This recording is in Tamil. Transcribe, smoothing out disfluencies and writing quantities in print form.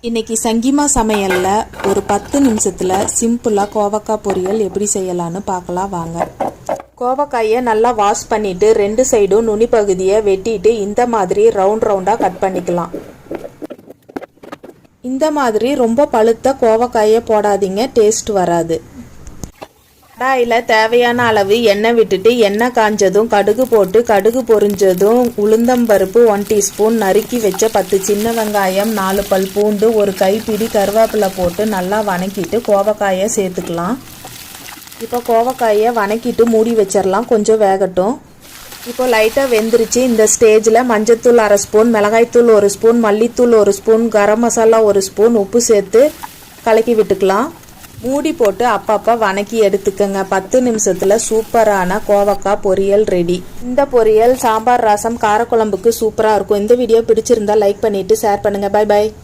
இன்னைக்கு சங்கீமா சமையல்ல ஒரு 10 நிமிஷத்துல சிம்பிளா கோவக்காய் பொரியல் எப்படி செய்யலாம்னு பார்க்கலாம் வாங்க. கோவக்காயை நல்லா வாஷ் பண்ணிட்டு 2 சைடும் நுனி பகுதியை வெட்டிட்டு இந்த மாதிரி ரவுண்டா கட் பண்ணிக்கலாம். இந்த மாதிரி ரொம்ப பழுத்த கோவக்காயை போடாதீங்க, டேஸ்ட் வராது. கடாயில தேவையான அளவு எண்ணெய் விட்டுட்டு எண்ணெய் காஞ்சதும் கடுகு போட்டு கடுகு பொரிஞ்சதும் உளுந்தம்பருப்பு 1 டீஸ்பூன், நறுக்கி வச்ச 10 சின்ன வெங்காயம், 4 பல் பூண்டு, ஒரு கைப்பிடி கருவேப்பிலை போட்டு நல்லா வணக்கிட்டு கோவக்காயை சேர்த்துக்கலாம். இப்போ கோவக்காயை வணக்கிட்டு மூடி வச்சிடலாம், கொஞ்சம் வேகட்டும். இப்போ லைட்டாக வெந்துருச்சு. இந்த ஸ்டேஜில் மஞ்சத்தூள் 1/2 ஸ்பூன், மிளகாய்த்தூள் 1 ஸ்பூன், மல்லித்தூள் 1 ஸ்பூன், கரம் மசாலா 1 ஸ்பூன், உப்பு சேர்த்து கலக்கி விட்டுக்கலாம். மூடி போட்டு அப்பப்போ வணக்கி எடுத்துக்கங்க. 10 நிமிஷத்தில் சூப்பரான கோவக்காய் பொரியல் ரெடி. இந்த பொரியல் சாம்பார், ரசம், காரக்குழம்புக்கு சூப்பராக இருக்கும். இந்த வீடியோ பிடிச்சிருந்தா லைக் பண்ணிட்டு ஷேர் பண்ணுங்க. Bye by.